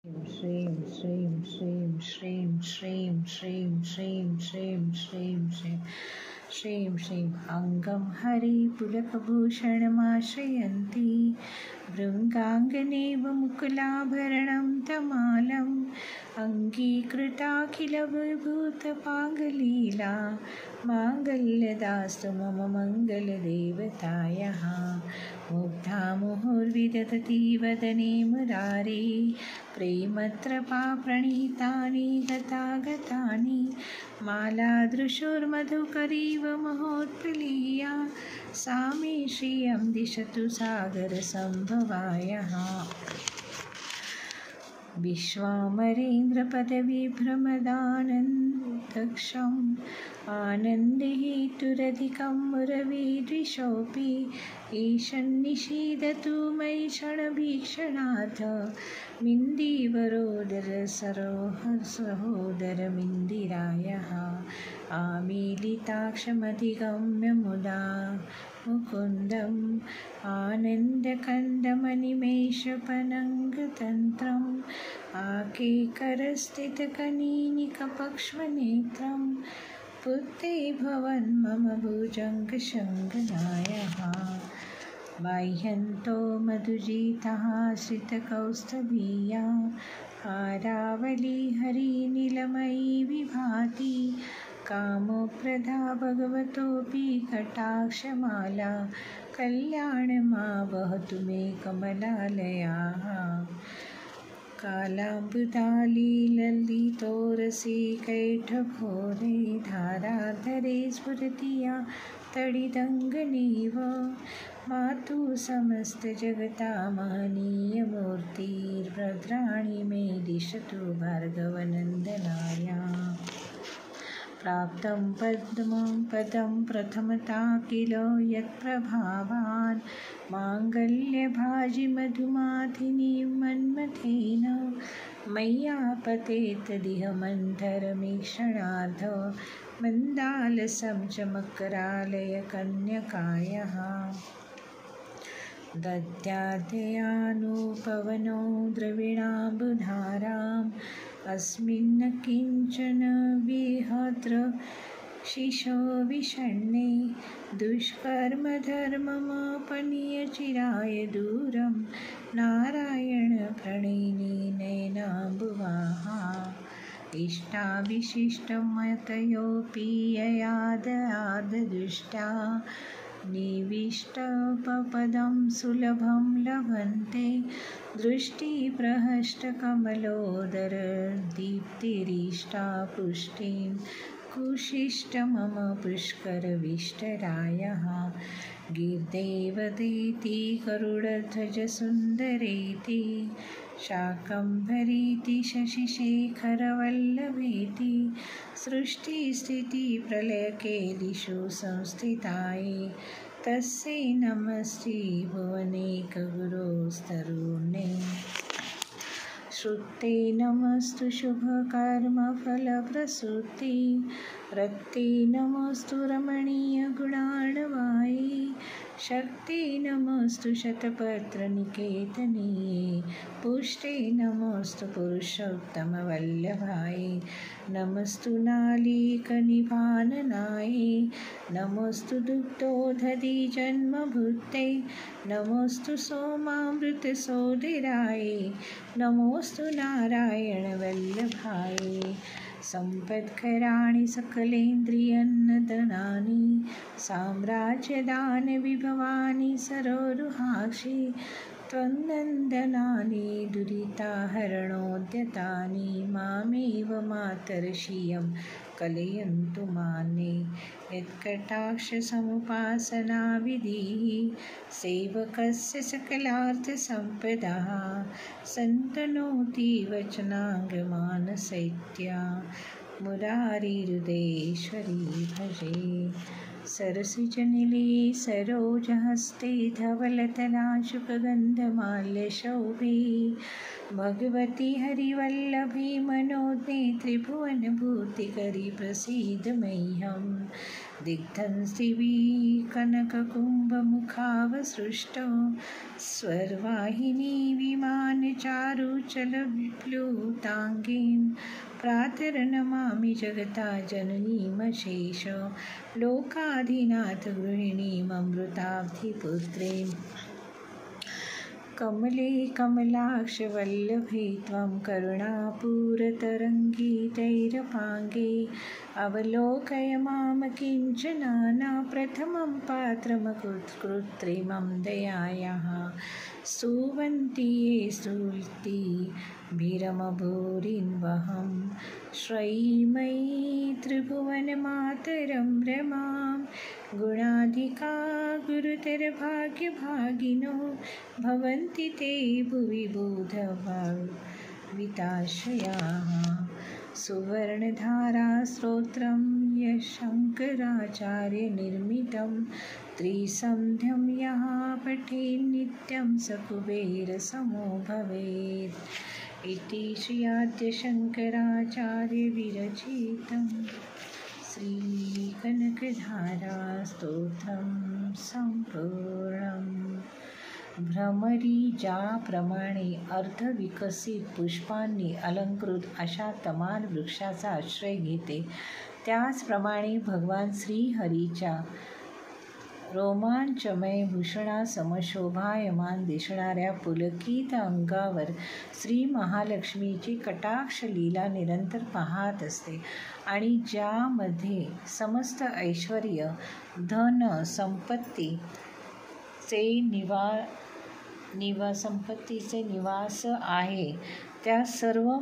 श्रीं श्रीं श्रीं श्रीं श्रीं श्रीं श्रीं श्रीं श्रीं श्रीं श्रीं श्रीं अङ्गं हरिपुलकभूषणमाश्रयन्ती भृङ्गाङ्गनेव मुकुलाभरणं तमालम् अङ्गीकृताखिलविभूतपाङ्गलीला माङ्गल्यदास्तु मम मङ्गलदेवतायाः मुग्धा मुहुर्विदधति वदने मुरारी प्रेमत्रपाप्रणीतानि गतागतानि मालादृशुर्मधुकरीव महोत्पलीया सा मे श्रियं दिशतु सागरसम्भवायः विश्वामरेन्द्रपदविभ्रमदानन्दक्षम् आनन्देतुरधिकं मुरवीदृशोऽपि ईशन्निषीदतु मयि क्षणभीक्षणार्थ मिन्दीवरोदरसरोहरसहोदरमिन्दिरायः आमीलिताक्षमधिगम्य मुदा मुकुन्दम् आनन्दकन्दमनिमेषपनङ्गतन्त्रम् आकेकरस्थितकनीनिकपक्ष्मनेत्रं पुत्ते भवन् मम भुजङ्गशङ्गनायः बाह्यन्तो मधुजितः श्रितकौस्तभीया हारावली हरिनीलमयी विभाति कामप्रदा भगवतोऽपि कटाक्षमाला कल्याणमा वहतु मे कमलालयाः कालाम्बुदालीललितोरसिकैठघोरे धाराधरे स्फुरति या तडिदङ्गनेव मातु समस्तजगता महनीयमूर्तिर्भद्राणि मे दिशतु भार्गवनन्दनाया प्राप्तं पदं प्रथमता किल यत्प्रभावान् माङ्गल्यभाजिमधुमाधिनीं मन्मथेन मय्यापतेतदिह मन्थरमीक्षणार्ध मन्दालसं च मकरालयकन्यकायः दद्याद्यानुपवनो द्रविणाम्बुधाराम् अस्मिन् किञ्चन विहत्र शिशो विषण्णे दुष्कर्मधर्ममापनीय चिराय दूरं नारायणप्रणयिनी नयनाम्बुवाहा इष्टाविशिष्टमतयोऽपि ययादयाददुष्टा निविष्टपदं सुलभं लभन्ते दृष्टिप्रहष्टकमलोदरदीप्तिरिष्टा पुष्टिं कुशिष्ट मम पुष्करविष्टरायः गिर्देवतेति गरुडध्वजसुन्दरेति शाकम्भरीति शशिशेखरवल्लभेति सृष्टिस्थितिप्रलयकेलिषु संस्थितायै तस्यै नमस्ते भुवनेकगुरोस्तरुणे श्रुते नमस्तु शुभकर्मफलप्रसूते रत्ते नमस्तु रमणीयगुणार्णवायै शक्ते नमस्तु शतपत्रनिकेतने पुष्टे नमस्तु पुरुषोत्तमवल्लभाय नमस्तु नालीकनिभाननाय नमस्तु दुग्धोदधिजन्मभूते नमोस्तु सोमामृतसोदराय नमोस्तु नारायणवल्लभाय सम्पत्कराणि सकलेन्द्रियन्नदनानि साम्राज्यदानविभवानि सरोरुहाक्षि त्वन्नन्दनानि दुरिताहरणोद्यतानि मामेव मातर्षियं कलयन्तु मान्ये यत्कटाक्षसमुपासनाविधिः सेवकस्य सकलार्थसम्पदः सन्तनोति वचनाङ्गमानसैत्या मुरारिहृदयेश्वरी भजे सरसिजनिले सरोजहस्ते धवलतलाशुकगन्धमाल्यशोभे भगवती हरिवल्लभी मनोज्ञे त्रिभुवनभूतिकरी प्रसीद मह्यं दिग्धंसिवी कनककुम्भमुखावसृष्टो स्वर्वाहिनी विमानचारुचलविप्लुताङ्गीं प्रातर्नमामि जगता जननीमशेष लोकाधिनाथ गृहिणीममृताब्धिपुत्रीम् कमले कमलाक्षवल्लभे त्वं करुणापूरतरङ्गितैरपाङ्गे अवलोकय मां किञ्चनाना प्रथमं पात्रमकृत्रिमं दयायाः सुवन्तीये स्तुतिभिरमभूरिन्वहं श्रयीमयी त्रिभुवनमातरं रमां गुणाधिका गुरुतरभाग्यभागिनो भवन्ति ते भुवि बोधभाविताश्रयाः सुवर्णधारा स्तोत्रं यशङ्कराचार्यनिर्मितं त्रिसन्ध्यं यः पठेन्नित्यं स कुबेरसमो भवेत् इति श्रीआद्यशङ्कराचार्यविरचितं श्रीकनकधारास्तोत्रं संपूर्णम्। भ्रमरी ज्याप्रमाणे अर्धविकसित पुष्पांनी अलंकृत अशा तमाल वृक्षाचा आश्रय घेते, त्याचप्रमाणे भगवान श्रीहरीच्या रोमांचमय भूषणासमशोभायमान दिसणाऱ्या पुलकित अंगावर श्री महालक्ष्मीची कटाक्ष लीला निरंतर पाहत असते आणि ज्यामध्ये समस्त ऐश्वर्य, धन, संपत्तीचे निवास आहे, त्या सर्व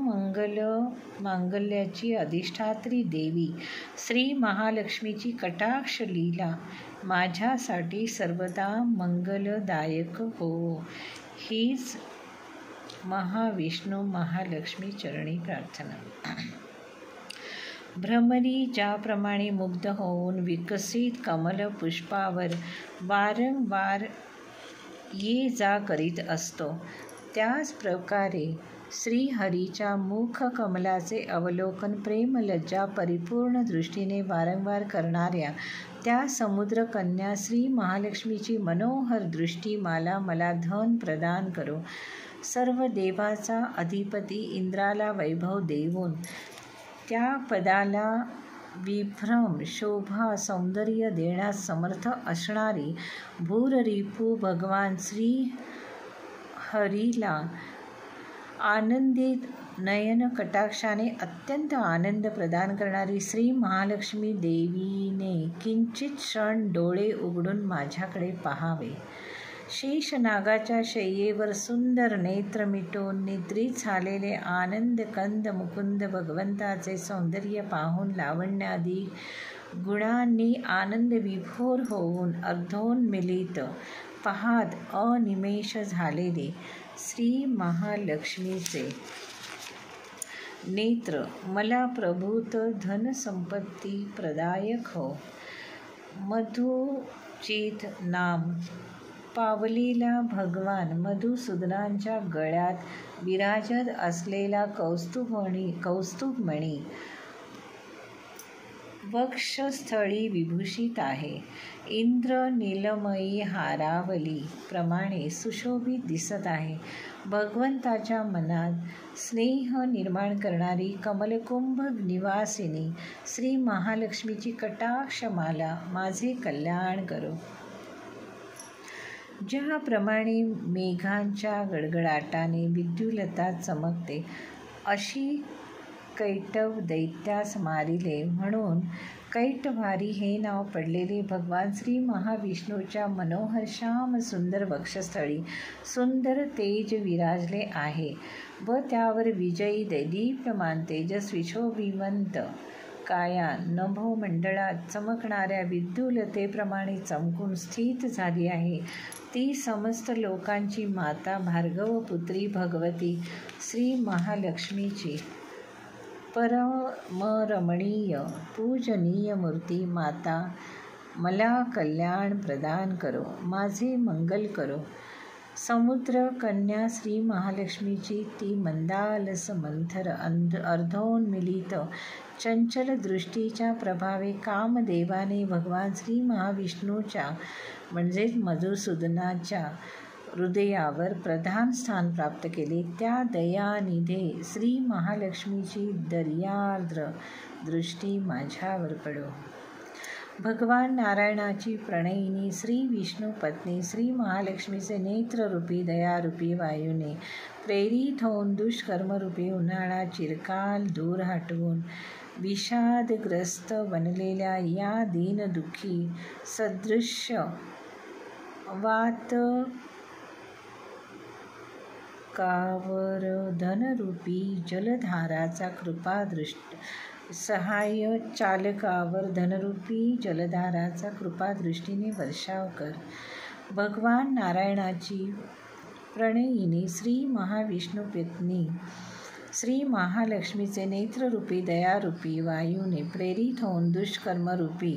मांगल्याची अधिष्ठात्री देवी श्री महालक्ष्मीची कटाक्ष लीला माझ्यासाठी सर्वदा मंगलदायक हो, हीच महाविष्णू महालक्ष्मी चरणी प्रार्थना। भ्रमरी ज्याप्रमाणे मुग्ध होऊन विकसित कमल पुष्पावर वारंवार ये जा करीत असतो, त्याच प्रकारे श्रीहरीच्या मुख कमलाचे अवलोकन प्रेमलज्जा परिपूर्ण दृष्टीने वारंवार करणाऱ्या त्या समुद्रकन्या श्री महालक्ष्मीची मनोहर दृष्टी मला धन प्रदान करो। सर्व देवाचा अधिपती इंद्राला वैभव देऊन त्या पदाला विभ्रम शोभा सौंदर्य देण्यास समर्थ असणारी भूररिपू भगवान श्री हरीला आनंदित नयन कटाक्षाने अत्यंत आनंद प्रदान करणारी श्री महालक्ष्मी देवीने किंचित क्षण डोळे उघडून माझ्याकडे पाहावे। शेषनागाच्या शय्येवर सुंदर नेत्र मिटून निद्रित झालेले आनंद कंद मुकुंद भगवंताचे सौंदर्य पाहून लावण्यादी गुणांनी आनंद विभोर होऊन अर्धोन्मिलित पाहत अनिमेष झालेले श्री महालक्ष्मीचे नेत्र मला प्रभूत धनसंपत्ती प्रदायक हो। मधुचित नाम पावलेला भगवान मधुसूदनांच्या गळ्यात विराजत असलेला कौस्तुभमणी वक्षस्थळी विभूषित आहे। इंद्र नीलमयी हारावली प्रमाणे सुशोभित दिसत आहे। भगवंताच्या मनात स्नेह निर्माण करणारी कमलकुंभ निवासिनी श्री महालक्ष्मीची कटाक्षमाला माझे कल्याण करो। ज्याप्रमाणे मेघांच्या गडगडाटाने विद्युलता चमकते, अशी कैटव दैत्यास मारिले म्हणून कैटभारी हे नाव पडलेले भगवान श्री महाविष्णूच्या मनोहर श्याम सुंदर वक्षस्थळी सुंदर तेज विराजले आहे व त्यावर विजयी दैदीप्यमान तेजस्वी शोभिवंत काया नभोमंडळात चमकणाऱ्या विद्युलतेप्रमाणे चमकून स्थित झाली आहे। ती समस्त लोकांची माता भार्गवपुत्री भगवती श्री महालक्ष्मीची परमरमणीय पूजनीय मूर्ती माता मला कल्याण प्रदान करो, माझे मंगल करो। समुद्र कन्या श्री महालक्ष्मीची ती मंदालस मंथर अर्धोन्मिलित चंचल दृष्टीच्या प्रभावे कामदेवाने भगवान श्री महाविष्णूच्या म्हणजेच मधुसूदनाच्या हृदयावर प्रधान स्थान प्राप्त केले. त्या दयानिधे श्री महालक्ष्मीची दर्यार्द्र दृष्टी माझ्यावर पडो. भगवान नारायणाची प्रणयिनी श्री विष्णू पत्नी श्री महालक्ष्मीचे नेत्ररूपी दयारूपी वायूने प्रेरित होऊन दुष्कर्मरूपी उन्हाळा चिरकाल दूर हटवून विषादग्रस्त बनलेल्या या दीनदुःखी सदृश्य वातकावर धनरूपी जलधाराचा सहाय्य चालकावर धनरूपी जलधाराचा कृपादृष्टीने वर्षाव कर. भगवान नारायणाची प्रणयिनी श्री महाविष्णू पत्नी श्री महालक्ष्मीचे नेत्ररूपी दयारूपी वायूने प्रेरित होऊन दुष्कर्मरूपी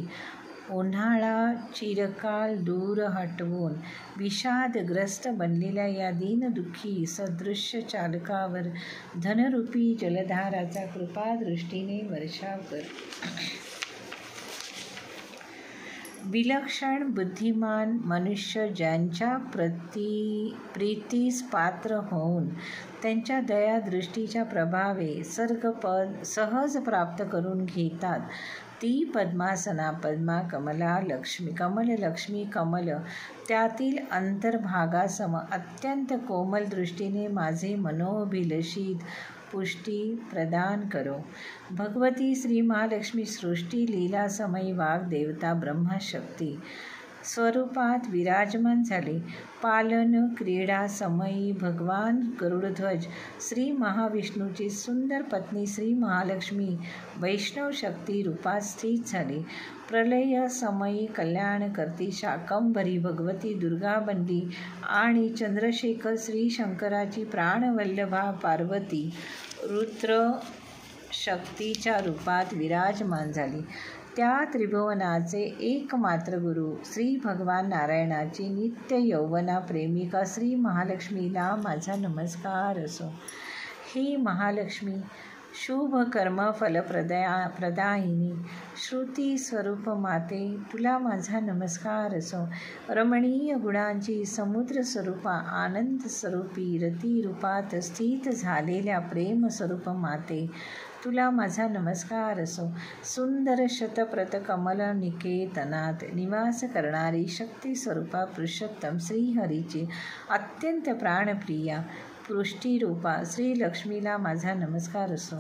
उन्हाळा चिरकाल दूर हटवून विषादग्रस्त बनलेल्या या दीनदुःखी सदृश्य चालकावर धनरूपी जलधाराचा कृपादृष्टीने वर्षाव कर. विलक्षण बुद्धिमान मनुष्य ज्यांच्या प्रीतीस पात्र होऊन त्यांच्या दयादृष्टीच्या प्रभावे सर्गपद सहज प्राप्त करून घेतात ती पद्मासना पद्मा कमला लक्ष्मी कमल त्यातील अंतर्भागासम अत्यंत कोमल दृष्टीने माझे मनोभिलषित पुष्टी प्रदान करो. भगवती श्री महालक्ष्मी सृष्टी लीला समयी वाग्देवता ब्रह्मशक्ती स्वरूपात विराजमान झाले. पालन क्रीडा समयी भगवान गरुडध्वज श्री महाविष्णूची सुंदर पत्नी श्री महालक्ष्मी वैष्णव शक्ती रूपात स्थित झाली. प्रलय समयी कल्याणकर्ती शाकंभरी भगवती दुर्गा बनली आणि चंद्रशेखर श्री शंकराची प्राणवल्लभा पार्वती रुद्र शक्तीच्या रूपात विराजमान झाली. त्या त्रिभुवनाचे एकमात्र गुरु श्री भगवान नारायणाची नित्य यौवना प्रेमिका श्री महालक्ष्मीला माझा नमस्कार असो. हे महालक्ष्मी शुभ कर्म फलप्रदायिनी श्रुती स्वरूप माते तुला माझा नमस्कार असो. रमणीय गुणांची समुद्र स्वरूपा आनंद स्वरूपी रती रूपात स्थित झालेल्या प्रेम स्वरूप माते तुला माझा नमस्कार असो. सुंदर शतप्रत कमल निकेतनात निवास करणारी शक्ती स्वरूपा पुरुषोत्तम श्रीहरीची अत्यंत प्राणप्रिया पुष्टीरूपा श्री लक्ष्मीला माझा नमस्कार असो.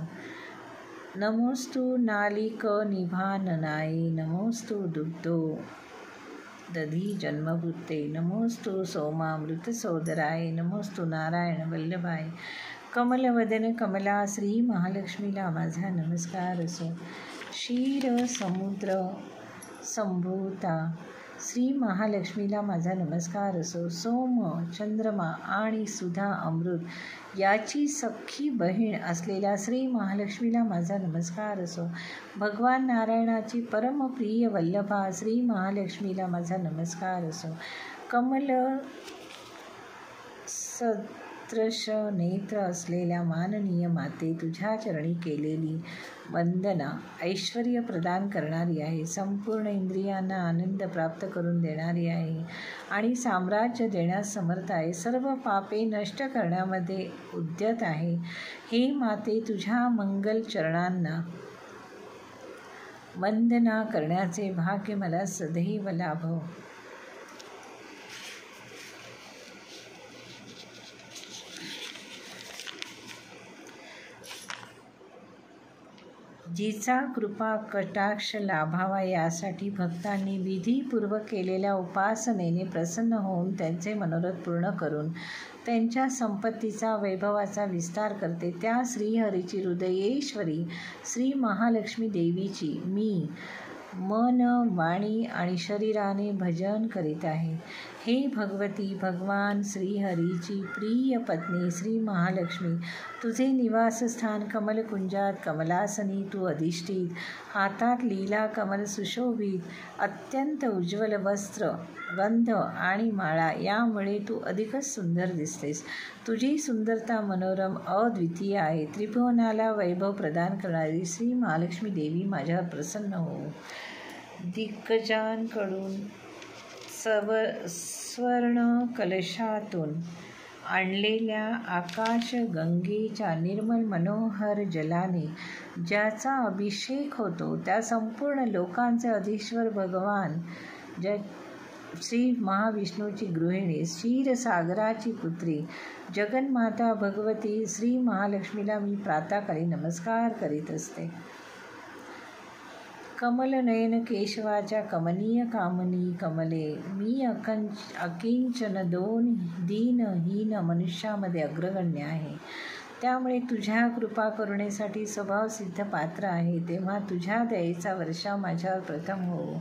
नमोस्तु नालिक निभाननाय नमोस्तु दुग्धो दधी जन्मभूते नमोस्तु सोमामृत सोदराय नमोस्तु नारायण वल्लभाय. कमलवदन कमला श्री महालक्ष्मीला माझा नमस्कार असो. क्षीर समुद्र संभूता श्री महालक्ष्मीला माझा नमस्कार असो. सोम चंद्रमा आणि सुधा अमृत याची सख्खी बहीण असलेल्या श्री महालक्ष्मीला माझा नमस्कार असो. भगवान नारायणाची परमप्रिय वल्लभा श्री महालक्ष्मीला माझा नमस्कार असो. कमल सदृश नेत्र असलेल्या माननीय माते तुझ्या चरणी केलेली वंदना ऐश्वर्य प्रदान करणारी आहे. संपूर्ण इंद्रियांना आनंद प्राप्त करून देणारी आहे आणि साम्राज्य देण्यास समर्थ आहे. सर्व पापे नष्ट करण्यामध्ये उद्यत आहे. हे माते तुझ्या मंगल चरणांना वंदना करण्याचे भाग्य मला सदैव लाभो. जिचा कृपा कटाक्ष लाभावा यासाठी भक्तांनी विधीपूर्वक केलेल्या उपासनेने प्रसन्न होऊन त्यांचे मनोरथ पूर्ण करून त्यांच्या संपत्तीचा वैभवाचा विस्तार करते त्या श्रीहरीची हृदयेश्वरी श्री महालक्ष्मी देवीची मी मन वाणी आणि शरीराने भजन करीत आहे. हे भगवती, भगवान श्रीहरीची प्रिय पत्नी श्री महालक्ष्मी, तुझे निवासस्थान कमलकुंजात कमलासनी तू अधिष्ठित, हातात लीला कमल सुशोभित, अत्यंत उज्ज्वल वस्त्र, गंध आणि माळा यामुळे तू अधिकच सुंदर दिसतेस. तुझी सुंदरता मनोरम अद्वितीय आहे. त्रिभुवनाला वैभव प्रदान करणारी श्री महालक्ष्मी देवी माझ्यावर प्रसन्न हो. दिग्गजांकडून स्वर्ण कलशातून आणलेल्या आकाशगंगेच्या निर्मल मनोहर जलाने ज्याचा अभिषेक होतो त्या संपूर्ण लोकांचे अधीश्वर भगवान श्री महाविष्णूची गृहिणी, क्षीरसागराची पुत्री, जगन्माता भगवती श्री महालक्ष्मीला मी प्रातःकाळी नमस्कार करीत असते. कमलनयन केशवाच्या कमनीय कामनी कमले, मी अकिंचन दीनहीन मनुष्यामध्ये अग्रगण्य आहे. त्यामुळे तुझ्या कृपा करुणेसाठी स्वभावसिद्ध पात्र आहे. तेव्हा तुझ्या दयेचा वर्षाव माझ्यावर प्रथम हो.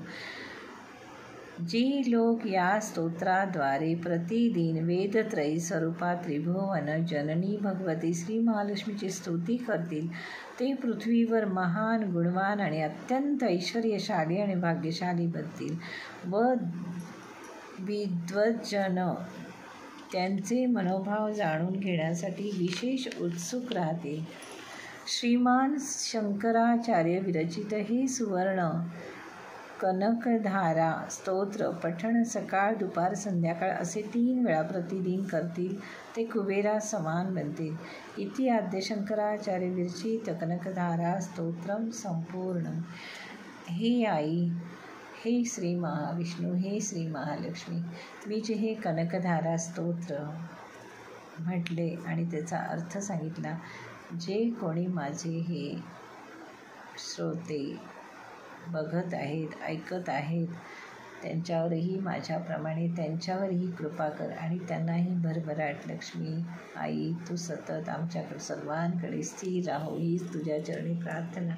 जे लोक या स्तोत्राद्वारे प्रतिदिन वेदत्रयी स्वरूपात त्रिभुवन जननी भगवती श्री महालक्ष्मीची स्तुती करतील ते पृथ्वीवर महान, गुणवान आणि अत्यंत ऐश्वर्यशाली आणि भाग्यशाली बनतील व विद्वज्जन त्यांचे मनोभाव जाणून घेण्यासाठी विशेष उत्सुक राहतील. श्रीमान शंकराचार्य विरचित हे सुवर्ण कनकधारा स्तोत्र पठण सकाळ, दुपार, संध्याकाळ असे 3 वेळा प्रतिदिन करतील ते कुबेरा समान बनतील. इति आद्य शंकराचार्य विरचित कनकधारा स्तोत्रम संपूर्ण. हे आई, हे श्री महाविष्णू, हे श्री महालक्ष्मी, मी जे हे कनकधारा स्तोत्र म्हटले आणि त्याचा अर्थ सांगितला, जे कोणी माझे हे श्रोते बघत आहेत, ऐकत आहेत, त्यांच्यावरही माझ्याप्रमाणे त्यांच्यावरही कृपा कर आणि त्यांनाही भरभराट लक्ष्मी आई तू सतत आमच्याकडे सर्वांकडे स्थिर राहो, हीच तुझ्या चरणी प्रार्थना.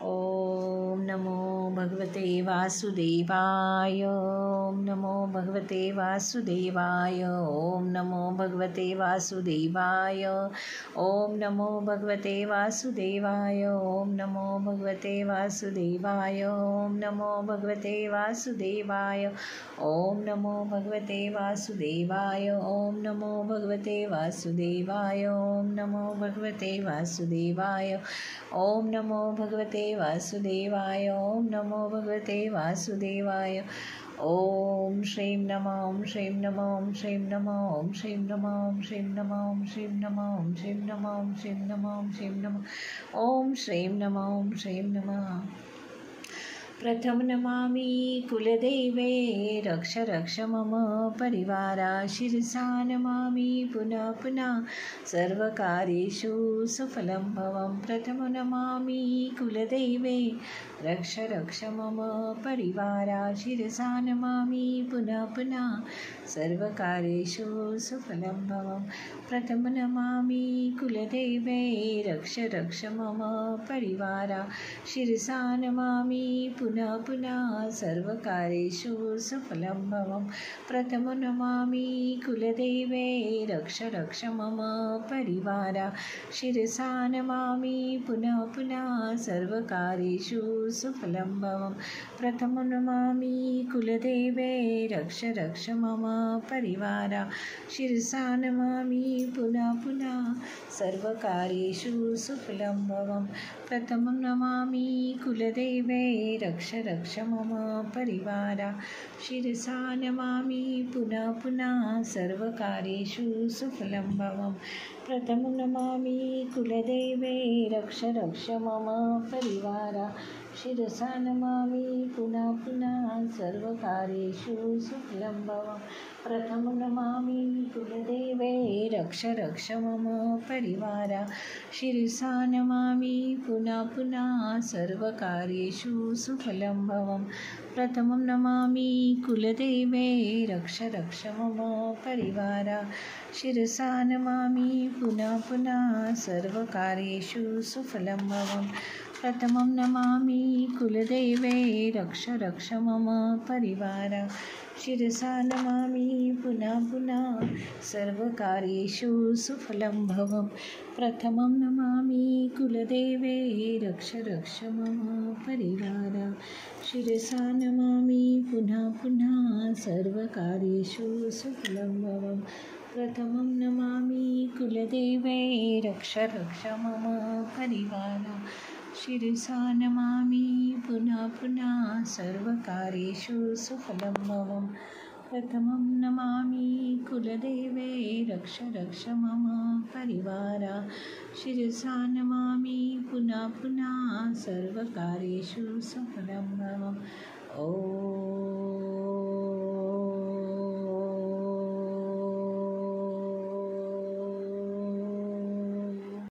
ओम नमो भगवते वासुदेवाय. ओम नमो भगवते वासुदेवाय. ओम नमो भगवते वासुदेवाय. ओम नमो भगवते वासुदेवाय. ओम नमो भगवते वासुदेवाय. ओम नमो भगवते वासुदेवाय. ओम नमो भगवते वासुदेवाय. ओम नमो भगवते वासुदेवाय. ओम नमो भगवते वासुदेवाय. ओम नमो भगवते वासुदेवाय. ओम नमो भगवते वासुदेवाय. ओम श्रीं नमः. ओम श्रीं नमः. ओम श्रीं नमः. ओम श्रीं नमः. ओम श्रीं नमः. ओम श्रीं नमः. ओम श्रीं नमः. ओम श्रीं नमः. ओम श्रीं नमः. ओम श्रीं नमः. ओम श्रीं नमः. प्रथम नमामि कुलदेवे रक्ष रक्ष मम परिवारा. शिरसा नमामि पुनः पुनः सर्वकार्येषु सफलं भवं. प्रथम नमामि कुलदेवे रक्ष रक्ष मम परिवारा. शिरसा नमामि पुनः पुनः सर्वकार्येषु सफलं भवं. प्रथम नमामि कुलदेवे रक्ष रक्ष मम परिवारा. शिरसा नमामि पुनः पुनः सर्वकार्येषु सफलं भवं. प्रथम नमामि कुलदेवे रक्ष रक्ष मम परिवारा. शिरसा नमामि पुनः पुनः सर्वकार्येषु सफलं भवं. प्रथम नमामि कुलदेवे रक्ष रक्ष मम परिवारा. शिरसा नमामि पुनः पुनः सर्वकार्येषु सफलं भवं. प्रथम नमामि कुलदेवे रक्ष रक्ष मम परिवारा. शिरसा नमामि पुनः पुनः सर्वकार्येषु सफलं भवं. प्रथम नमामि कुलदेवे रक्ष रक्ष मम परिवारा. शिरसा नमामि पुनः पुनः सर्वकार्येषु सफलं भवं. प्रथम नमामि कुलदेवे रक्ष रक्ष मम परिवारा. शिरसा नमामि पुनः पुनः सर्वकार्येषु सफलं भवं. प्रथम नमामि कुलदेवे रक्ष रक्ष मम परिवारा. शिरसा नमामि पुनः पुनः सर्वकार्येषु सफलं भवं. प्रथमं नमामि कुलदेवे रक्ष रक्ष मम परिवारा. शिरसा नमामि पुनः पुनः सर्वकार्येषु सुफलं भवं प्रथमं नमामि कुलदेवे रक्ष रक्ष मम परिवार शिरसा नमामि पुनः पुनः सर्वकार्येषु सुफलं भवं प्रथमं नमामि कुलदेवे रक्ष रक्ष मम परिवार शिरसा नमामि पुनः पुनः सर्वकार्येषु सुफलं भवं प्रथमं नमामि कुलदेवे रक्ष रक्ष मम परिवार शिरसा नमामि पुनः पुनः सर्वकार्येषु सुफलं भवम्। ॐ